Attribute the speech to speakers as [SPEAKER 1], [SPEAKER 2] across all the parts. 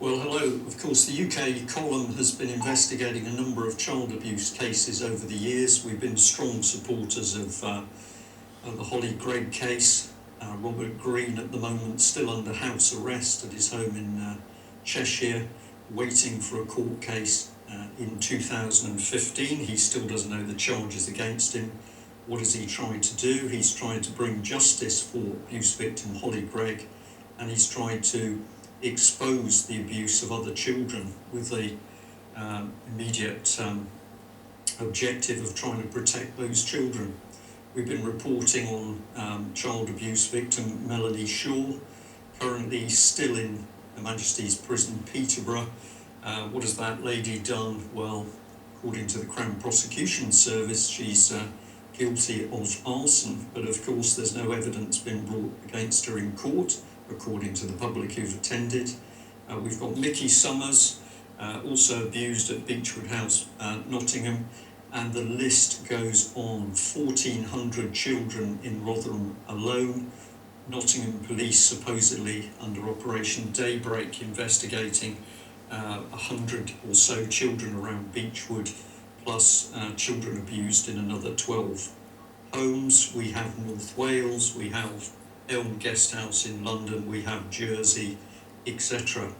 [SPEAKER 1] Well, hello. Of course, the UK column has been investigating a number of child abuse cases over the years. We've been strong supporters of the Holly Gregg case. Robert Green, at the moment, still under house arrest at his home in Cheshire, waiting for a court case in 2015. He still doesn't know the charges against him. What has he tried to do? He's tried to bring justice for abuse victim Holly Gregg, and he's tried to expose the abuse of other children with the immediate objective of trying to protect those children. We've been reporting on child abuse victim Melanie Shaw, currently still in Her Majesty's Prison, Peterborough. What has that lady done? Well, according to the Crown Prosecution Service, she's guilty of arson, but of course there's no evidence been brought against her in court, according to the public who've attended. We've got Mickey Summers, also abused at Beechwood House, Nottingham, and the list goes on. 1,400 children in Rotherham alone. Nottingham police supposedly under Operation Daybreak investigating 100 or so children around Beechwood, plus children abused in another 12 homes. We have North Wales, we have Elm Guest House in London, we have Jersey, etc.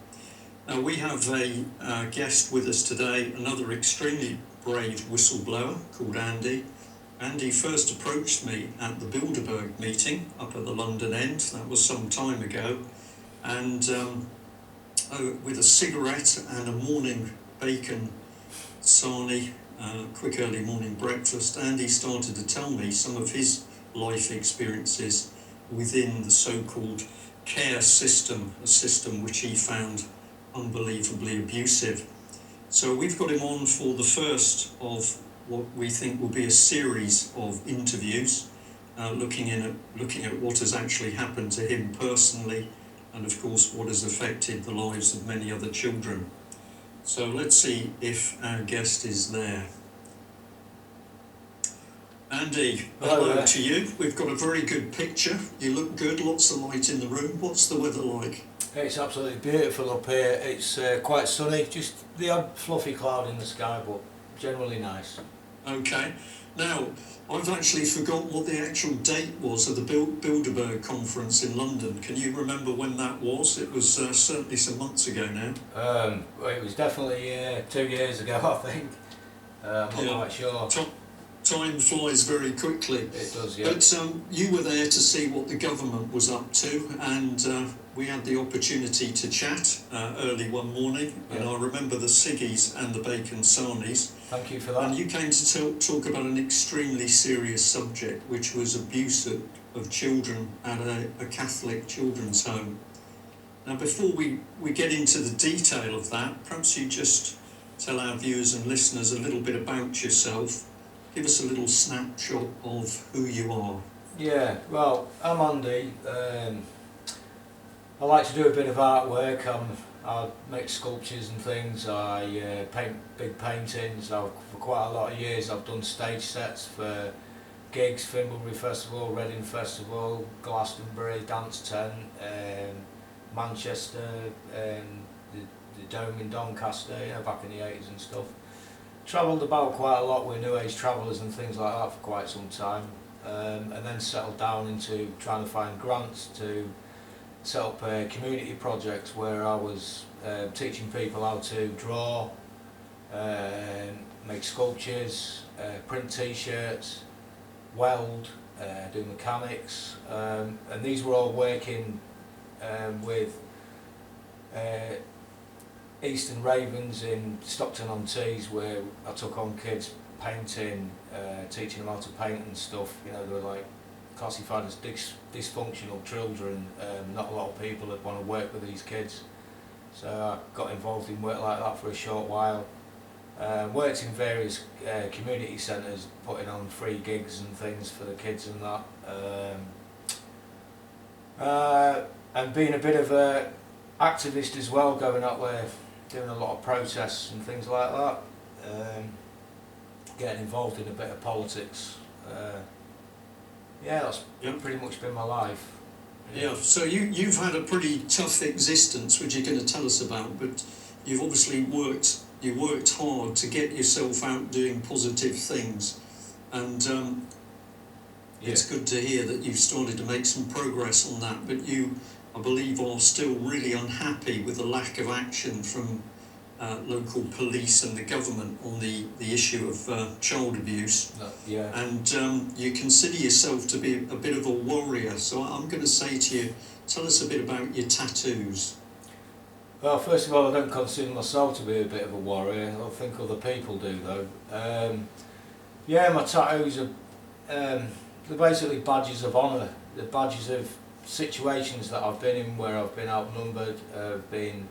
[SPEAKER 1] Now we have a guest with us today, another extremely brave whistleblower called Andy. Andy first approached me at the Bilderberg meeting up at the London end, that was some time ago, and with a cigarette and a morning bacon sarnie, quick early morning breakfast, Andy started to tell me some of his life experiences within the so-called care system, a system which he found unbelievably abusive. So we've got him on for the first of what we think will be a series of interviews, looking at what has actually happened to him personally, and of course what has affected the lives of many other children. So let's see if our guest is there. Andy, hello to you. We've got a very good picture. You look good, lots of light in the room. What's the weather like?
[SPEAKER 2] It's absolutely beautiful up here. It's quite sunny, just the odd fluffy cloud in the sky, but generally nice.
[SPEAKER 1] Okay. Now, I've actually forgotten what the actual date was of the Bilderberg conference in London. Can you remember when that was? It was certainly some months ago now.
[SPEAKER 2] It was definitely 2 years ago, I think. I'm not quite sure.
[SPEAKER 1] Time flies very quickly.
[SPEAKER 2] It does, yeah.
[SPEAKER 1] But you were there to see what the government was up to, and we had the opportunity to chat early one morning, yeah. And I remember the ciggies and the bacon sarnies.
[SPEAKER 2] Thank you for that.
[SPEAKER 1] And you came to talk about an extremely serious subject, which was abuse of children at a Catholic children's home. Now, before we get into the detail of that, perhaps you just tell our viewers and listeners a little bit about yourself. Give us a little snapshot of who you are.
[SPEAKER 2] Yeah, well, I'm Andy. I like to do a bit of artwork. I make sculptures and things. I paint big paintings. For quite a lot of years I've done stage sets for gigs, Fimbulbury Festival, Reading Festival, Glastonbury, Dance Tent, Manchester, the Dome in Doncaster, back in the 80s and stuff. Travelled about quite a lot with New Age travellers and things like that for quite some time, and then settled down into trying to find grants to set up community projects where I was teaching people how to draw, make sculptures, print t-shirts, weld, do mechanics, and these were all working with Eastern Ravens in Stockton-on-Tees, where I took on kids painting, teaching them how to paint and stuff. They were like classified as dysfunctional children. Not a lot of people that want to work with these kids, so I got involved in work like that for a short while. Worked in various community centres, putting on free gigs and things for the kids and that. And being a bit of a activist as well, going out there doing a lot of protests and things like that, getting involved in a bit of politics. Yeah, that's pretty much been my life.
[SPEAKER 1] Yeah. So you've had a pretty tough existence, which you're going to tell us about, but you've obviously worked hard to get yourself out doing positive things, and it's good to hear that you've started to make some progress on that. But you, I believe, are still really unhappy with the lack of action from local police and the government on the issue of child abuse.
[SPEAKER 2] Yeah.
[SPEAKER 1] And you consider yourself to be a bit of a warrior. So I'm going to say to you, tell us a bit about your tattoos.
[SPEAKER 2] Well, first of all, I don't consider myself to be a bit of a warrior. I think other people do, though. Yeah, my tattoos are they're basically badges of honour. They're badges of situations that I've been in where I've been outnumbered, been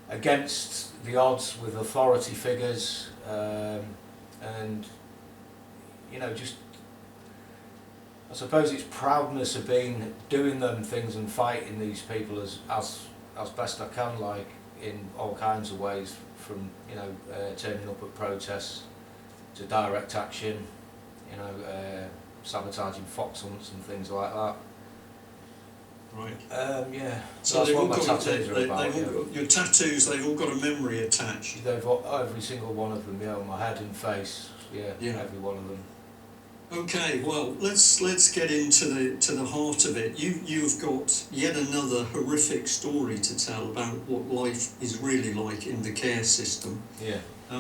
[SPEAKER 2] against the odds with authority figures, and you know, just I suppose it's proudness of being doing them things and fighting these people as best I can, like in all kinds of ways, from you know turning up at protests to direct action, you know, sabotaging fox hunts and things like that.
[SPEAKER 1] Right.
[SPEAKER 2] Yeah.
[SPEAKER 1] So
[SPEAKER 2] that's
[SPEAKER 1] they've
[SPEAKER 2] what
[SPEAKER 1] all
[SPEAKER 2] my
[SPEAKER 1] got,
[SPEAKER 2] tattoos are about.
[SPEAKER 1] they've all got, your tattoos, they've all got a memory attached.
[SPEAKER 2] They've got every single one of them, yeah, on my head and face, yeah,
[SPEAKER 1] Yeah.
[SPEAKER 2] every one of them.
[SPEAKER 1] Okay, well, let's get into the heart of it. You've got yet another horrific story to tell about what life is really like in the care system.
[SPEAKER 2] Yeah.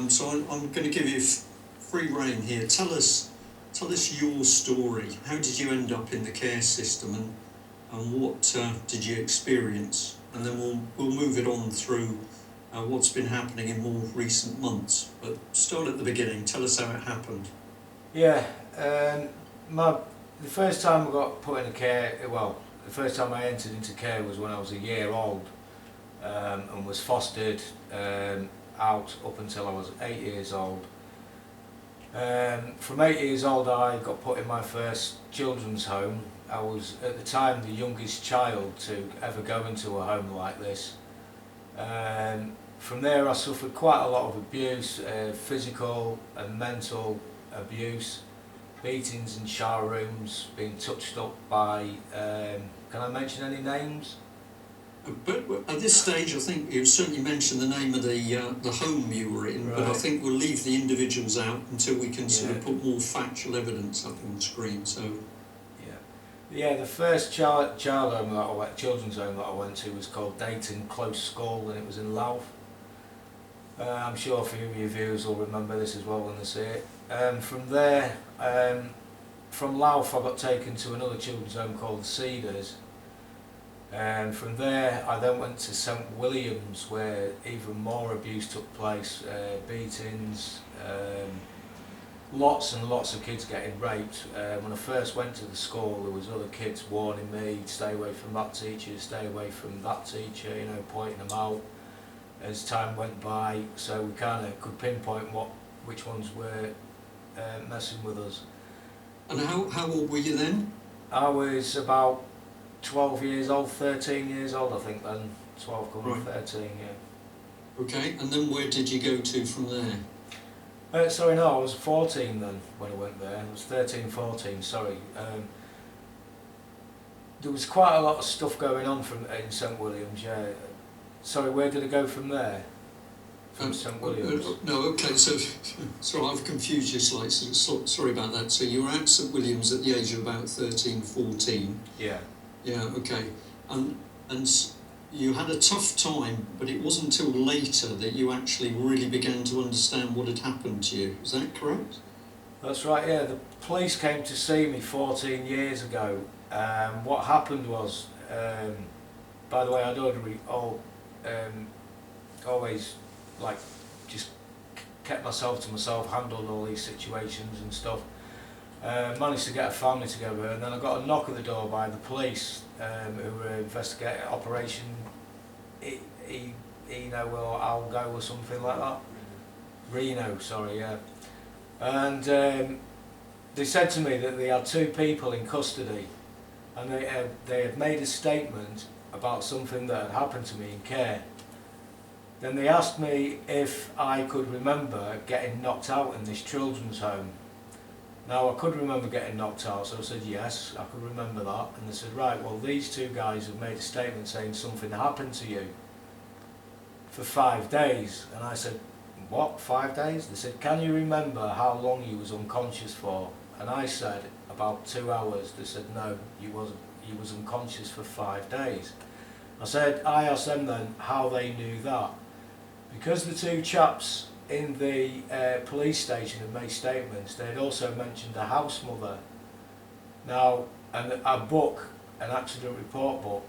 [SPEAKER 1] So I'm going to give you free rein here. Tell us your story. How did you end up in the care system, and what did you experience? And then we'll move it on through what's been happening in more recent months. But start at the beginning. Tell us how it happened.
[SPEAKER 2] Yeah. The first time I got put into care, well, the first time I entered into care was when I was a year old, and was fostered out up until I was 8 years old. From 8 years old I got put in my first children's home. I was at the time the youngest child to ever go into a home like this. From there I suffered quite a lot of abuse, physical and mental abuse, beatings in shower rooms, being touched up by, can I mention any names?
[SPEAKER 1] But at this stage, I think you certainly mentioned the name of the home you were in,
[SPEAKER 2] Right.
[SPEAKER 1] but I think we'll leave the individuals out until we can sort
[SPEAKER 2] Yeah.
[SPEAKER 1] of put more factual evidence up on the screen. So,
[SPEAKER 2] Yeah, the first children's home that I went to was called Dayton Close School, and it was in Louth. I'm sure a few of your viewers will remember this as well when they see it. From there, from Louth I got taken to another children's home called the Cedars. And from there I then went to St William's, where even more abuse took place, beatings, lots and lots of kids getting raped. When I first went to the school there was other kids warning me, stay away from that teacher, stay away from that teacher, you know, pointing them out. As time went by, so we kind of could pinpoint which ones were messing with us.
[SPEAKER 1] and how old were you then?
[SPEAKER 2] I was about 12 years old, 13 years old I think then, 12 coming
[SPEAKER 1] Right.
[SPEAKER 2] 13, yeah.
[SPEAKER 1] Okay, and then where did you go to from there?
[SPEAKER 2] Sorry, no, I was 14 then when I went there. I was 13, 14, sorry. There was quite a lot of stuff going on in St William's, yeah. Sorry, where did I go from there? From St William's?
[SPEAKER 1] No, okay, so sorry, I've confused you slightly, so sorry about that. So you were at St William's at the age of about 13, 14.
[SPEAKER 2] Yeah.
[SPEAKER 1] Yeah, okay. And you had a tough time, but it wasn't until later that you actually really began to understand what had happened to you. Is that correct?
[SPEAKER 2] That's right, yeah. The police came to see me 14 years ago. What happened was, by the way, I'd always like just kept myself to myself, handled all these situations and stuff. Managed to get a family together, and then I got a knock at the door by the police, who were investigating Operation Eno or I'll Go or something like that. Reno, sorry, yeah. And they said to me that they had 2 people in custody, and they had made a statement about something that had happened to me in care. Then they asked me if I could remember getting knocked out in this children's home. Now, I could remember getting knocked out, so I said yes, I could remember that. And they said, right, well, these two guys have made a statement saying something happened to you for 5 days. And I said, what, 5 days? They said, can you remember how long you was unconscious for? And I said, about 2 hours. They said, no, you was unconscious for 5 days. I asked them then how they knew that. Because the two chaps in the police station had made statements, they had also mentioned a house mother. Now, and a book, an accident report book,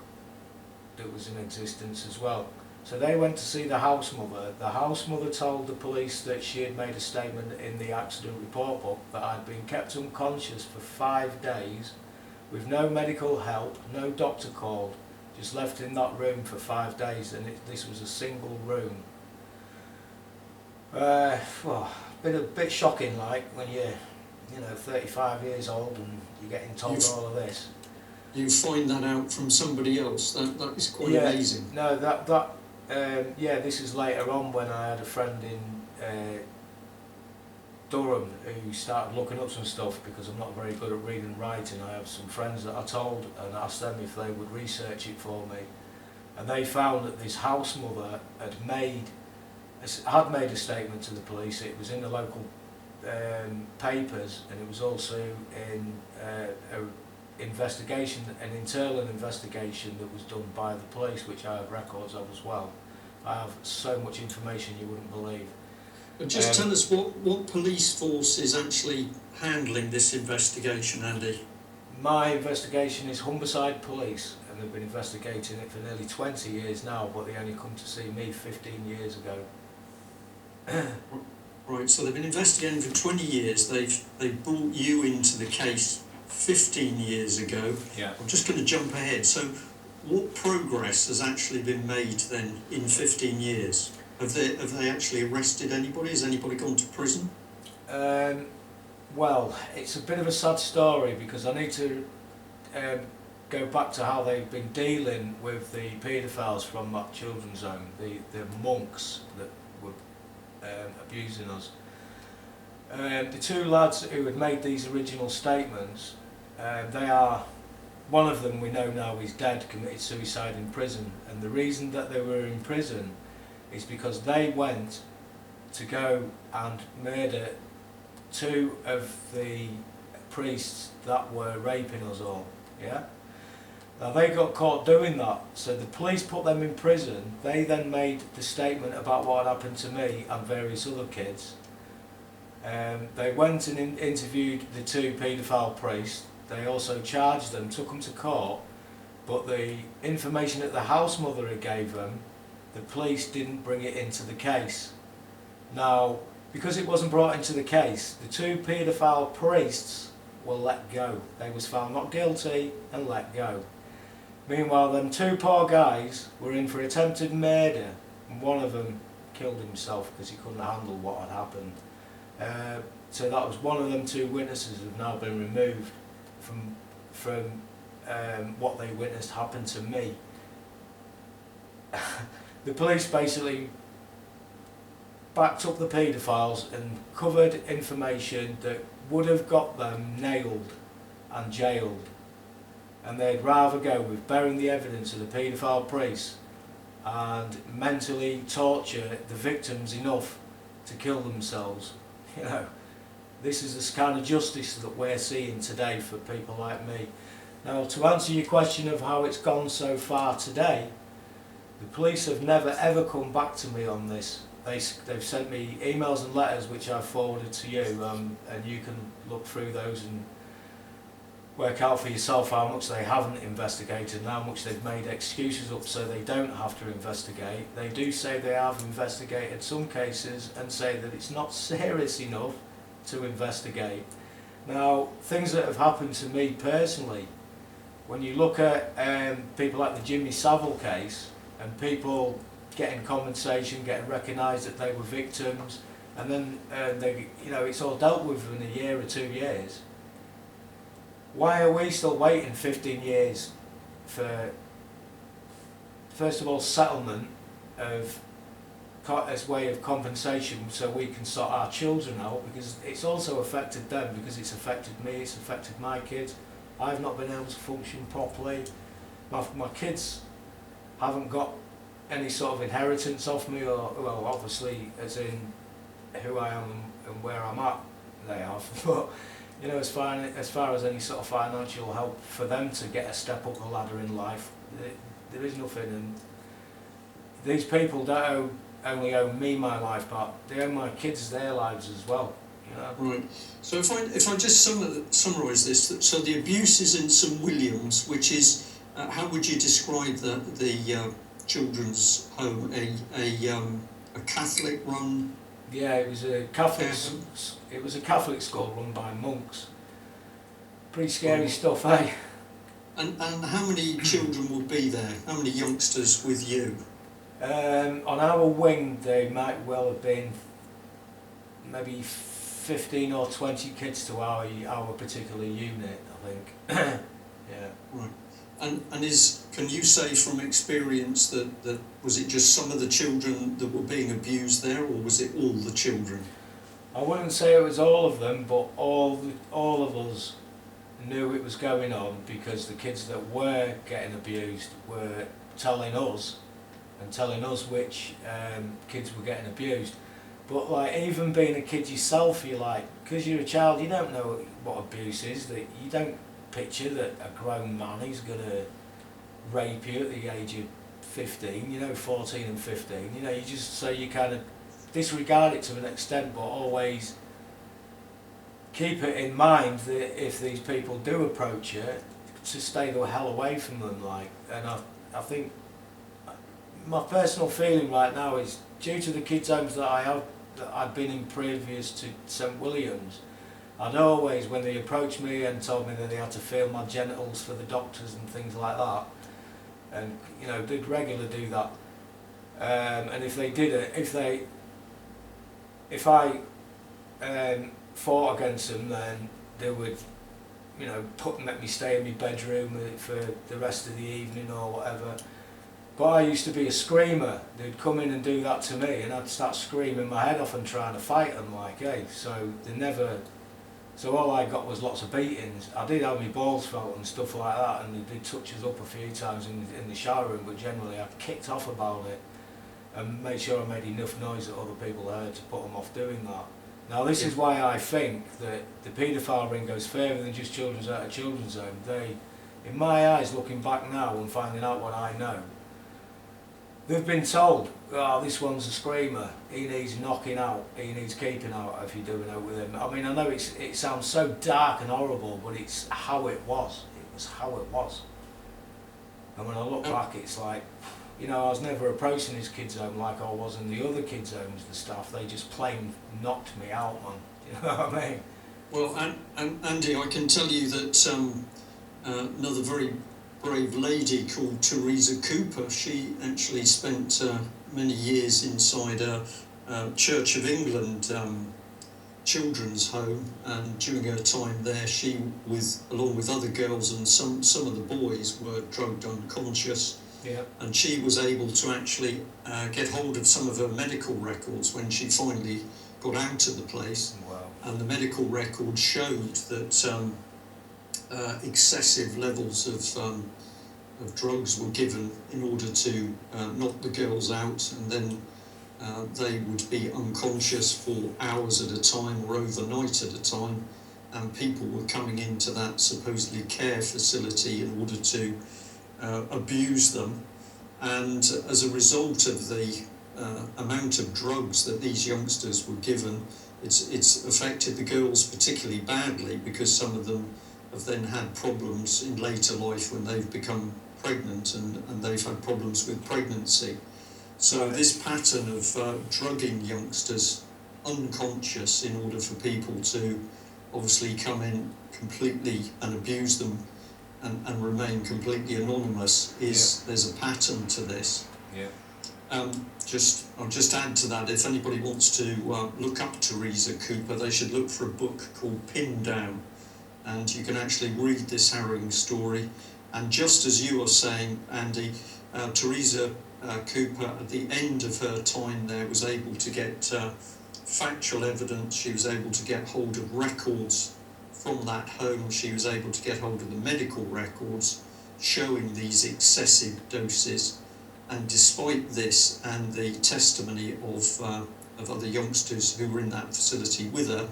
[SPEAKER 2] that was in existence as well. So they went to see the house mother. The house mother told the police that she had made a statement in the accident report book that I'd been kept unconscious for 5 days with no medical help, no doctor called, just left in that room for 5 days, and this was a single room. Well, a bit shocking, like when you're 35 years old and you're getting told all of this.
[SPEAKER 1] You find that out from somebody else. That is quite amazing.
[SPEAKER 2] No, this is later on when I had a friend in Durham who started looking up some stuff, because I'm not very good at reading and writing. I have some friends that I told and asked them if they would research it for me, and they found that this house mother had made a statement to the police. It was in the local papers, and it was also in an internal investigation that was done by the police, which I have records of as well. I have so much information you wouldn't believe.
[SPEAKER 1] But just tell us what police force is actually handling this investigation, Andy?
[SPEAKER 2] My investigation is Humberside Police, and they've been investigating it for nearly 20 years now, but they only come to see me 15 years ago.
[SPEAKER 1] Right, so they've been investigating for 20 years. They've brought you into the case 15 years ago.
[SPEAKER 2] Yeah.
[SPEAKER 1] I'm just going to jump ahead. So what progress has actually been made then in 15 years? Have they actually arrested anybody? Has anybody gone to prison?
[SPEAKER 2] Well, it's a bit of a sad story, because I need to go back to how they've been dealing with the paedophiles from that children's home, the monks that were abusing us. The two lads who had made these original statements, one of them we know now is dead, committed suicide in prison, and the reason that they were in prison is because they went to go and murder 2 of the priests that were raping us all. Yeah. Now they got caught doing that, so the police put them in prison. They then made the statement about what had happened to me and various other kids. They went and interviewed the 2 paedophile priests. They also charged them, took them to court, but the information that the house mother had gave them, the police didn't bring it into the case. Now, because it wasn't brought into the case, the 2 paedophile priests were let go. They was found not guilty and let go. Meanwhile, them 2 poor guys were in for attempted murder, and one of them killed himself because he couldn't handle what had happened. So that was one of them 2 witnesses have now been removed from what they witnessed happen to me. The police basically backed up the paedophiles and covered information that would have got them nailed and jailed, and they'd rather go with burying the evidence of the paedophile priests and mentally torture the victims enough to kill themselves. This is the kind of justice that we're seeing today for people like me. Now, to answer your question of how it's gone so far today, the police have never ever come back to me on this. They've sent me emails and letters which I've forwarded to you, and you can look through those and work out for yourself how much they haven't investigated and how much they've made excuses up so they don't have to investigate. They do say they have investigated some cases and say that it's not serious enough to investigate. Now, things that have happened to me personally, when you look at people like the Jimmy Savile case, and people getting compensation, getting recognised that they were victims, and then it's all dealt with in a year or 2 years. Why are we still waiting 15 years for, first of all, settlement of as way of compensation so we can sort our children out, because it's also affected them, because it's affected me, it's affected my kids. I've not been able to function properly. My kids haven't got any sort of inheritance off me, or, well, obviously as in who I am and where I'm at, they have. But you know, as far as any sort of financial help for them to get a step up the ladder in life, there is nothing. And these people don't only owe me my life, but they owe my kids their lives as well. You know?
[SPEAKER 1] Right. So if I just summarise this, so the abuse is in St William's, which is how would you describe the children's home? A Catholic run?
[SPEAKER 2] Yeah, it was a Catholic. It was a Catholic school run by monks. Pretty scary stuff, eh?
[SPEAKER 1] And how many children would be there? How many youngsters with you?
[SPEAKER 2] On our wing, there might well have been maybe 15 or 20 kids to our particular unit, I think. Yeah.
[SPEAKER 1] Right. And can you say from experience that was it just some of the children that were being abused there, or was it all the children?
[SPEAKER 2] I wouldn't say it was all of them, but all of us knew it was going on, because the kids that were getting abused were telling us which kids were getting abused. But like, even being a kid yourself, you're like, because you're a child, you don't know what abuse is. That you don't picture that a grown man is going to rape you at the age of 15, you know, 14 and 15. You know, you just, so you kind of disregard it to an extent, but always keep it in mind that if these people do approach you, to stay the hell away from them. Like, and I think my personal feeling right now is, due to the kids' homes that I've been in previous to St William's, I'd always, when they approached me and told me that they had to feel my genitals for the doctors and things like that, and you know, they'd regularly do that. And if they did it, if I fought against them, then they would, you know, make me stay in my bedroom for the rest of the evening or whatever. But I used to be a screamer. They'd come in and do that to me, and I'd start screaming my head off and trying to fight them, like, hey. So they never. So all I got was lots of beatings. I did have my balls felt and stuff like that, and they did touch us up a few times in the shower room. But generally, I kicked off about it and made sure I made enough noise that other people heard to put them off doing that. Now, this is why I think that the paedophile ring goes further than just children's out of children's home. They, in my eyes, looking back now and finding out what I know, they've been told, oh, this one's a screamer, he needs knocking out, he needs keeping out if you're doing it with him. I mean, I know it sounds so dark and horrible, but it's how it was. It was how it was. And when I look back, it's like, you know, I was never approaching this kid's home like I was in the other kids' homes, the staff. They just plain knocked me out, man. You know what I mean?
[SPEAKER 1] Well, and Andy, I can tell you that another very brave lady called Teresa Cooper, she actually spent many years inside a Church of England children's home, and during her time there, she, along with other girls and some of the boys, were drugged unconscious.
[SPEAKER 2] Yeah. And
[SPEAKER 1] she was able to actually get hold of some of her medical records when she finally got out of the place.
[SPEAKER 2] Wow.
[SPEAKER 1] And the medical records showed that excessive levels of drugs were given in order to knock the girls out, and then they would be unconscious for hours at a time or overnight at a time, and people were coming into that supposedly care facility in order to abuse them. And as a result of the amount of drugs that these youngsters were given, it's affected the girls particularly badly, because some of them have then had problems in later life when they've become pregnant, and they've had problems with pregnancy. So this pattern of drugging youngsters unconscious in order for people to obviously come in completely and abuse them and remain completely anonymous there's a pattern to this.
[SPEAKER 2] Yeah.
[SPEAKER 1] I'll just add to that, if anybody wants to look up Teresa Cooper, they should look for a book called Pinned Down, and you can actually read this harrowing story. And just as you are saying, Andy, Teresa Cooper, at the end of her time there, was able to get factual evidence. She was able to get hold of records from that home. She was able to get hold of the medical records showing these excessive doses. And despite this and the testimony of other youngsters who were in that facility with her,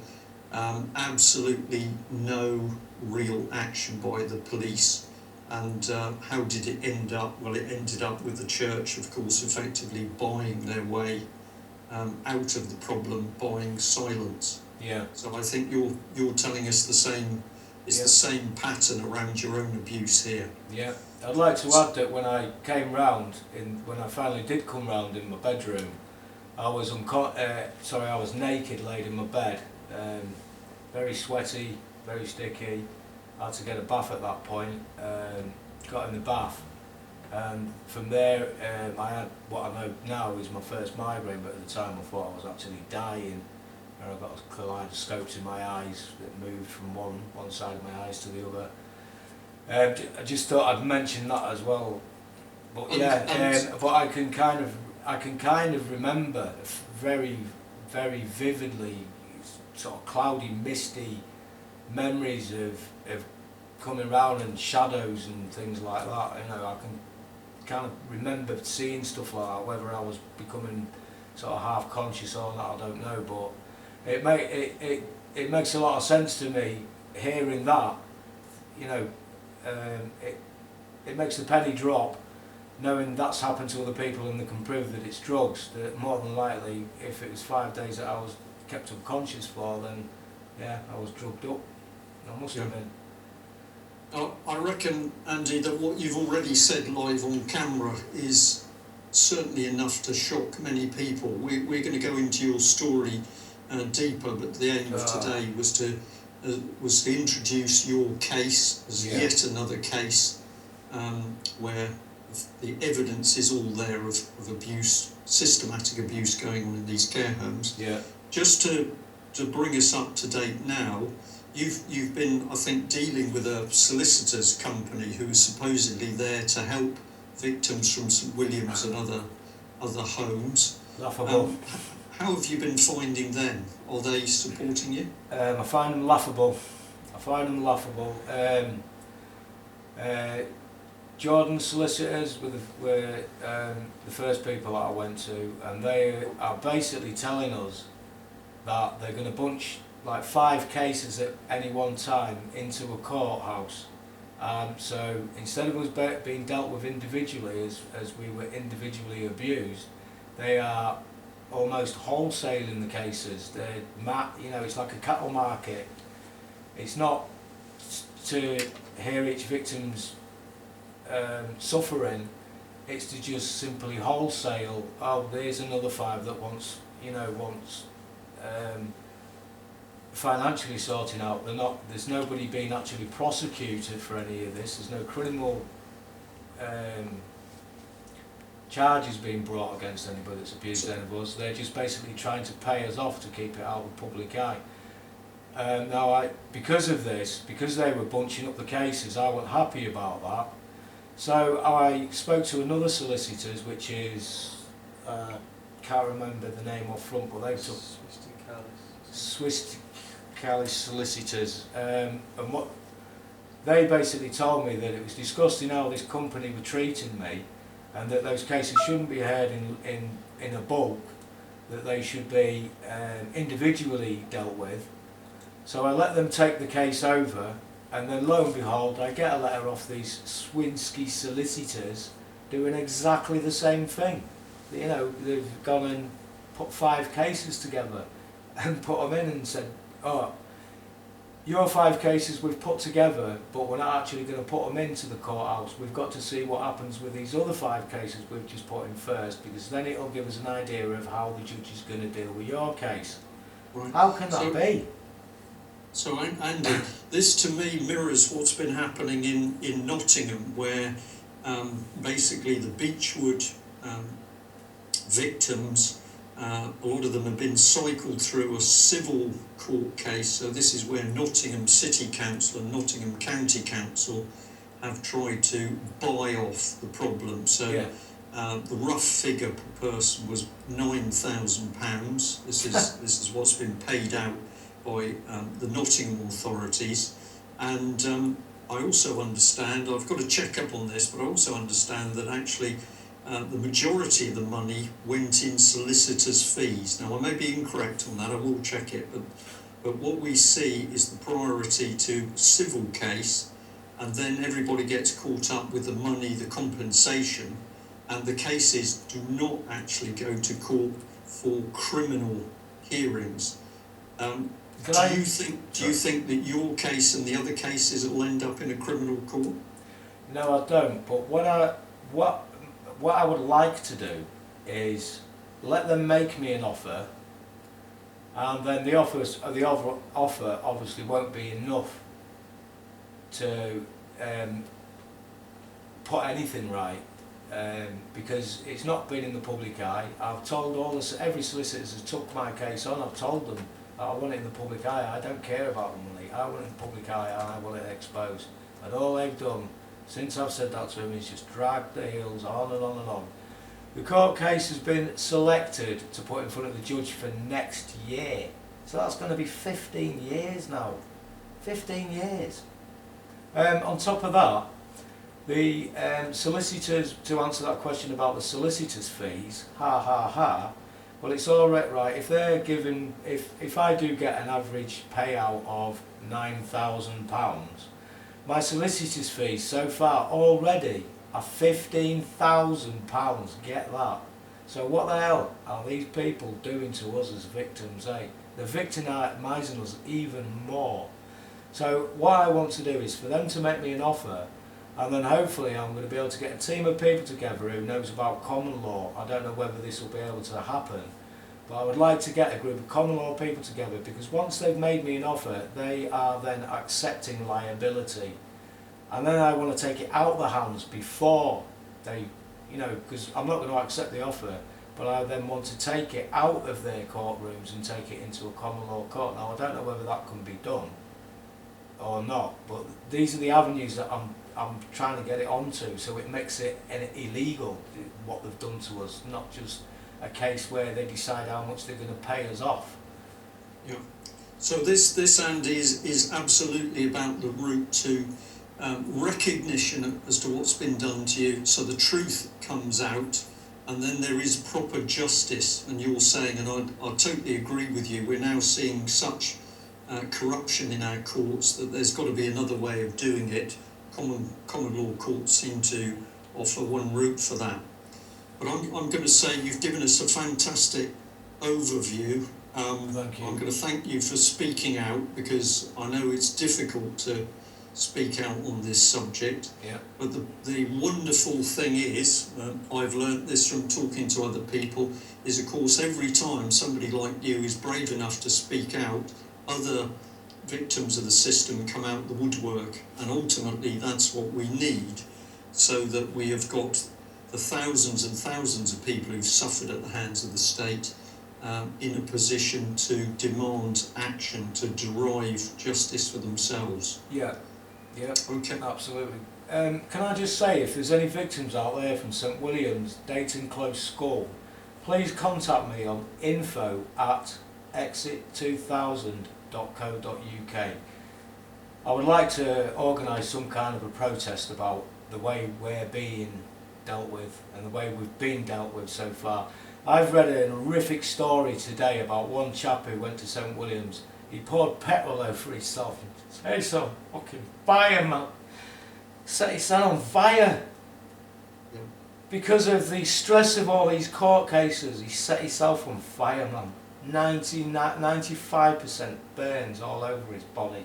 [SPEAKER 1] absolutely no real action by the police. And how did it end up? Well, it ended up with the church, of course, effectively buying their way out of the problem, buying silence.
[SPEAKER 2] Yeah.
[SPEAKER 1] So I think you're telling us the same. It's the same pattern around your own abuse here.
[SPEAKER 2] Yeah. I'd like to add that when I came round, when I finally did come round in my bedroom, I was I was naked, laid in my bed, very sweaty, very sticky. I had to get a bath at that point. Got in the bath, and from there I had what I know now is my first migraine, but at the time I thought I was actually dying. And I got kaleidoscopes in my eyes that moved from one side of my eyes to the other. I just thought I'd mention that as well. But yeah, but I can kind of remember very, very vividly, sort of cloudy, misty memories of coming round and shadows and things like that. You know, I can kind of remember seeing stuff like that. Whether I was becoming sort of half conscious or not, I don't know. But it makes a lot of sense to me hearing that. You know, it makes the penny drop, knowing that's happened to other people and they can prove that it's drugs. That more than likely, if it was 5 days that I was kept unconscious for, then yeah, I was drugged up. I must have been.
[SPEAKER 1] I reckon, Andy, that what you've already said live on camera is certainly enough to shock many people. We're going to go into your story deeper, but the aim of today was to introduce your case as yet another case where the evidence is all there of abuse, systematic abuse going on in these care homes.
[SPEAKER 2] Yeah.
[SPEAKER 1] Just to bring us up to date now, you've been, I think, dealing with a solicitors company who is supposedly there to help victims from St William's and other homes.
[SPEAKER 2] Laughable.
[SPEAKER 1] How have you been finding them? Are they supporting you?
[SPEAKER 2] I find them laughable. Jordan solicitors were the first people that I went to, and they are basically telling us that they're going to bunch like 5 cases at any one time into a courthouse. So instead of us being dealt with individually as we were individually abused, they are almost wholesaling the cases. It's like a cattle market. It's not to hear each victim's suffering. It's to just simply wholesale. Oh, there's another 5 that wants financially sorting out. There's nobody being actually prosecuted for any of this. There's no criminal charges being brought against anybody that's abused any of us. They're just basically trying to pay us off to keep it out of the public eye. Now, because of this, because they were bunching up the cases, I wasn't happy about that. So I spoke to another solicitors, which is can't remember the name off front, but they took Swiss Callis solicitors, and what they basically told me that it was disgusting how this company were treating me, and that those cases shouldn't be heard in a bulk, that they should be individually dealt with. So I let them take the case over, and then lo and behold, I get a letter off these Swinsky solicitors doing exactly the same thing. You know, they've gone and put 5 cases together and put them in and said, oh, your 5 cases we've put together, but we're not actually going to put them into the courthouse. We've got to see what happens with these other 5 cases we've just put in first, because then it'll give us an idea of how the judge is going to deal with your case. Right. How can that be?
[SPEAKER 1] So, Andy, this to me mirrors what's been happening in Nottingham, where basically the Beechwood victims, a lot of them have been cycled through a civil court case. So this is where Nottingham City Council and Nottingham County Council have tried to buy off the problem. So The rough figure per person was £9,000. This is what's been paid out by the Nottingham authorities, and I also understand, I've got to check up on this, but I also understand that actually the majority of the money went in solicitors' fees. Now, I may be incorrect on that, I will check it, but what we see is the priority to civil case, and then everybody gets caught up with the money, the compensation, and the cases do not actually go to court for criminal hearings. Do you think that your case and the other cases will end up in a criminal court?
[SPEAKER 2] No, I don't. But what I would like to do is let them make me an offer, and then the offer obviously won't be enough to put anything right, because it's not been in the public eye. I've told every solicitor who's took my case on, I've told them I want it in the public eye. I don't care about the money. I want it in the public eye, and I want it exposed. And all they've done since I've said that to them is just drag the heels on and on and on. The court case has been selected to put in front of the judge for next year. So that's going to be 15 years now. 15 years. On top of that, the solicitors, to answer that question about the solicitors' fees, well, it's all right. If they're given, if I do get an average payout of £9,000, my solicitors' fees so far already are £15,000. Get that? So what the hell are these people doing to us as victims? They're victimising us even more. So what I want to do is for them to make me an offer, and then hopefully I'm going to be able to get a team of people together who knows about common law. I don't know whether this will be able to happen, but I would like to get a group of common law people together, because once they've made me an offer, they are then accepting liability. And then I want to take it out of the hands before they, because I'm not going to accept the offer, but I then want to take it out of their courtrooms and take it into a common law court. Now, I don't know whether that can be done or not, but these are the avenues that I'm trying to get it onto, so it makes it illegal what they've done to us, not just a case where they decide how much they're going to pay us off.
[SPEAKER 1] Yeah. So this Andy is absolutely about the route to recognition as to what's been done to you, so the truth comes out, and then there is proper justice. And you're saying, and I totally agree with you, we're now seeing such corruption in our courts that there's got to be another way of doing it. Common law courts seem to offer one route for that. But I'm going to say you've given us a fantastic overview.
[SPEAKER 2] Thank you.
[SPEAKER 1] I'm going to thank you for speaking out, because I know it's difficult to speak out on this subject.
[SPEAKER 2] Yeah.
[SPEAKER 1] But the wonderful thing is, I've learnt this from talking to other people, is of course every time somebody like you is brave enough to speak out, other victims of the system come out the woodwork, and ultimately that's what we need, so that we have got the thousands and thousands of people who've suffered at the hands of the state in a position to demand action, to derive justice for themselves.
[SPEAKER 2] Yeah,
[SPEAKER 1] Okay.
[SPEAKER 2] absolutely. Can I just say, if there's any victims out there from St William's, Dayton Close School, please contact me on info@exit2000.co.uk. I would like to organise some kind of a protest about the way we're being dealt with and the way we've been dealt with so far. I've read an horrific story today about one chap who went to St William's. He poured petrol over himself and said, "Hey, so fucking fire, man." Set his son on fire.
[SPEAKER 1] Yeah.
[SPEAKER 2] Because of the stress of all these court cases, he set himself on fire, man. 95% burns all over his body.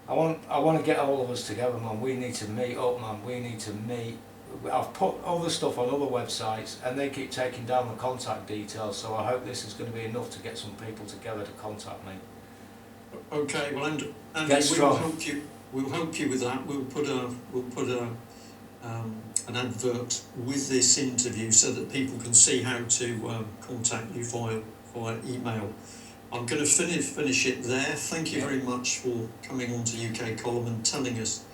[SPEAKER 2] I want to get all of us together, man. We need to meet up, man. We need to meet. I've put other stuff on other websites, and they keep taking down the contact details, so I hope this is going to be enough to get some people together to contact me.
[SPEAKER 1] Okay, well, Andy,
[SPEAKER 2] Get strong.
[SPEAKER 1] We'll help you with that. We'll put an advert with this interview so that people can see how to contact you via email. I'm going to finish it there. Thank you very much for coming on to UK Column and telling us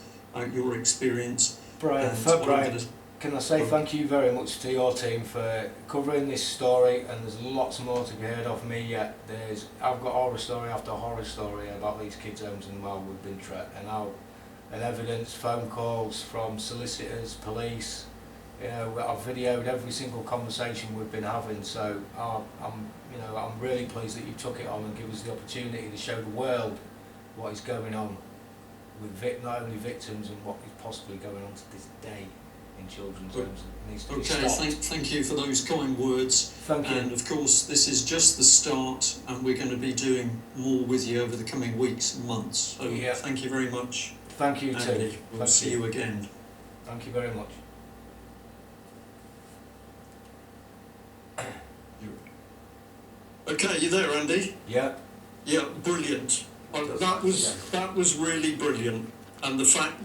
[SPEAKER 1] your experience.
[SPEAKER 2] Brian, Can I say thank you very much to your team for covering this story, and there's lots more to be heard of me yet. I've got horror story after horror story about these kids' homes in Wildwood Bintret, and evidence, phone calls from solicitors, police. You know, I've videoed every single conversation we've been having, so I'm really pleased that you took it on and give us the opportunity to show the world what is going on with not only victims and what is possibly going on to this day in children's homes. It needs to be stopped.
[SPEAKER 1] Thank you for those kind words.
[SPEAKER 2] Thank you.
[SPEAKER 1] And of course, this is just the start, and we're going to be doing more with you over the coming weeks and months. So
[SPEAKER 2] Yeah.
[SPEAKER 1] thank you very much.
[SPEAKER 2] Thank you
[SPEAKER 1] Andy.
[SPEAKER 2] too.
[SPEAKER 1] We'll see you again.
[SPEAKER 2] Thank you very much.
[SPEAKER 1] Okay, you there, Andy?
[SPEAKER 2] Yeah.
[SPEAKER 1] Yeah, brilliant. That was really brilliant, and the fact that